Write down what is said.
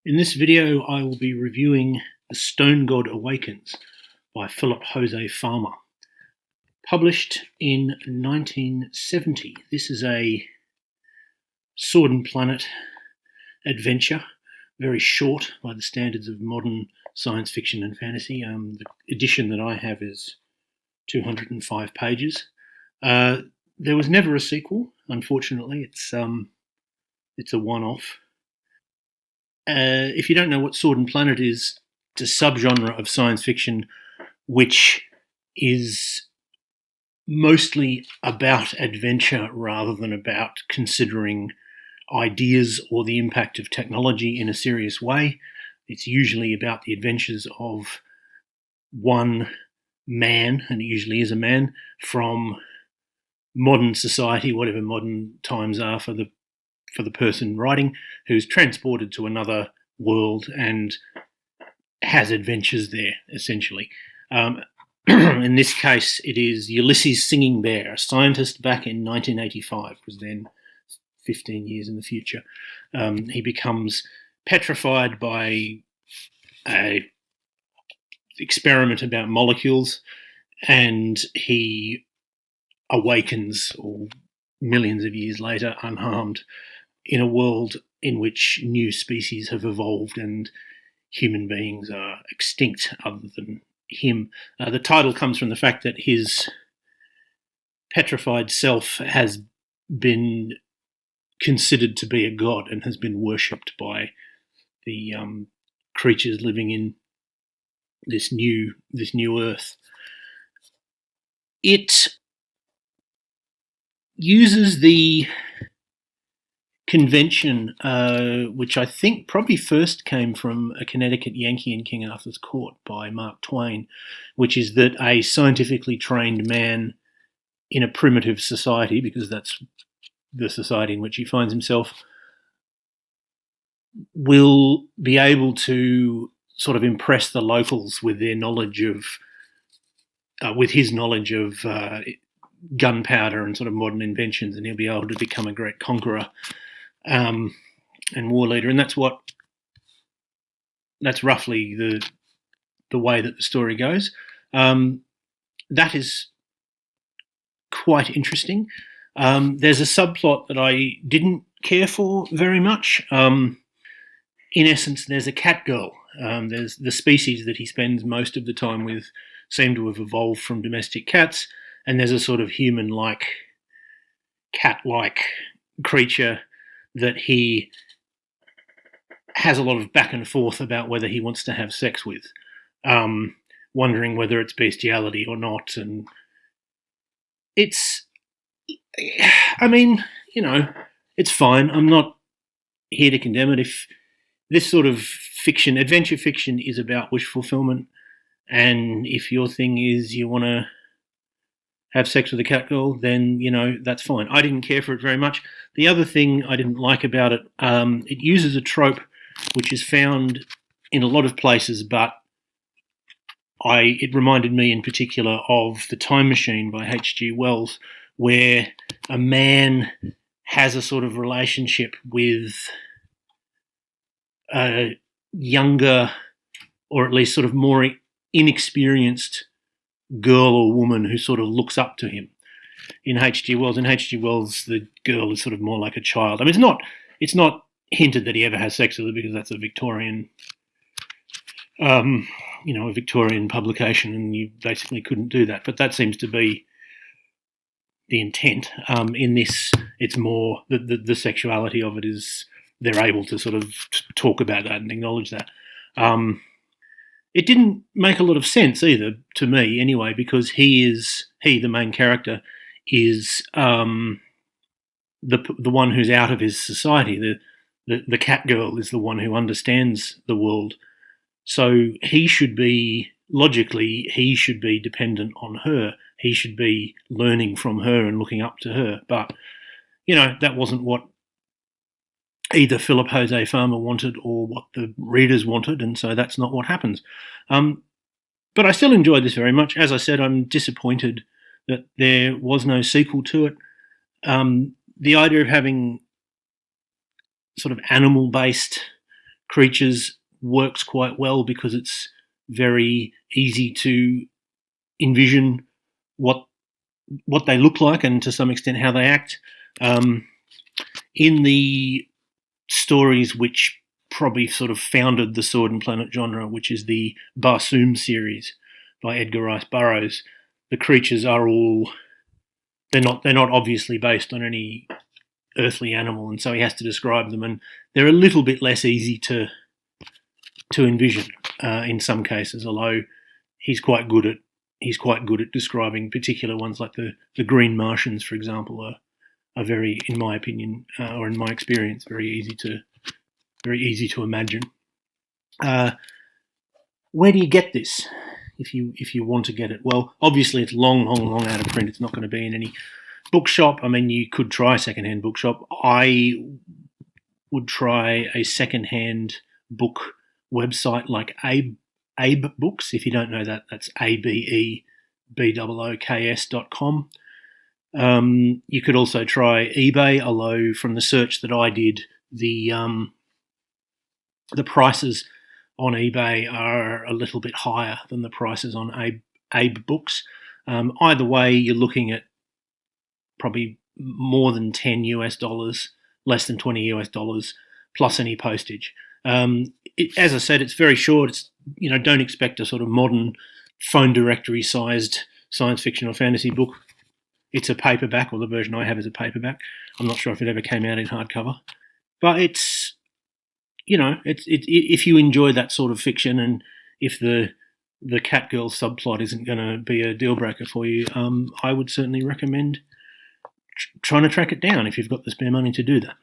In this video, I will be reviewing The Stone God Awakens by Philip Jose Farmer. Published in 1970. This is a Sword and Planet adventure, very short by the standards of modern science fiction and fantasy. The edition that I have is 205 pages. There was never a sequel, unfortunately. It's a one-off. If you don't know what Sword and Planet is, it's a subgenre of science fiction which is mostly about adventure rather than about considering ideas or the impact of technology in a serious way. It's usually about the adventures of one man, and it usually is a man, from modern society, whatever modern times are for the person writing, who's transported to another world and has adventures there, essentially. In this case, it is Ulysses Singing Bear, a scientist back in 1985, was then 15 years in the future. He becomes petrified by an experiment about molecules, and he awakens, or millions of years later, unharmed, in a world in which new species have evolved and human beings are extinct other than him. The title comes from the fact that his petrified self has been considered to be a god and has been worshipped by the creatures living in this new Earth. It uses the convention, which I think probably first came from A Connecticut Yankee in King Arthur's Court by Mark Twain, which is that a scientifically trained man in a primitive society, because that's the society in which he finds himself, will be able to sort of impress the locals with their knowledge of, with his knowledge of gunpowder and sort of modern inventions, and he'll be able to become a great conqueror and war leader. And that's roughly the way that the story goes. That is quite interesting. There's a subplot that I didn't care for very much. In essence, there's a cat girl. There's the species that he spends most of the time with seem to have evolved from domestic cats, and there's a sort of human-like, cat-like creature that he has a lot of back and forth about whether he wants to have sex with, wondering whether it's bestiality or not. And it's, I mean, it's fine. I'm not here to condemn it. If this sort of fiction, adventure fiction, is about wish fulfillment, and if your thing is you want to have sex with a cat girl, then, that's fine. I didn't care for it very much. The other thing I didn't like about it, it uses a trope which is found in a lot of places, but it reminded me in particular of The Time Machine by H.G. Wells, where a man has a sort of relationship with a younger, or at least sort of more inexperienced girl or woman who sort of looks up to him. In H.G. Wells, the girl is sort of more like a child. I mean, it's not hinted that he ever has sex with her, because that's a Victorian, a Victorian publication, and you basically couldn't do that. But that seems to be the intent. In this, it's more the sexuality of it is they're able to sort of talk about that and acknowledge that. It didn't make a lot of sense either, to me anyway, because he, the main character, is the one who's out of his society. The cat girl is the one who understands the world. So he should be, logically, dependent on her. He should be learning from her and looking up to her. But, that wasn't what either Philip Jose Farmer wanted or what the readers wanted, and so that's not what happens. But I still enjoyed this very much. As I said, I'm disappointed that there was no sequel to it. The idea of having sort of animal-based creatures works quite well because it's very easy to envision what they look like and to some extent how they act. In the stories which probably sort of founded the Sword and Planet genre, which is the Barsoom series by Edgar Rice Burroughs, the creatures are all they're not obviously based on any earthly animal, and so he has to describe them, and they're a little bit less easy to envision in some cases. Although he's quite good at describing particular ones, like the Green Martians, for example, are very, in my opinion, or in my experience, very easy to imagine. Where do you get this? If you want to get it, well, obviously it's long out of print. It's not going to be in any bookshop. I mean, you could try a secondhand bookshop. I would try a secondhand book website like Abe Books. If you don't know that, that's ABEBOOKS.com. You could also try eBay, although from the search that I did, the prices on eBay are a little bit higher than the prices on Abe Books. Either way, you're looking at probably more than $10, less than $20 plus any postage. As I said, it's very short. It's, don't expect a sort of modern phone directory sized science fiction or fantasy book. It's a paperback, or the version I have is a paperback. I'm not sure if it ever came out in hardcover, but it's if you enjoy that sort of fiction, and if the Catgirl subplot isn't going to be a deal breaker for you, I would certainly recommend trying to track it down if you've got the spare money to do that.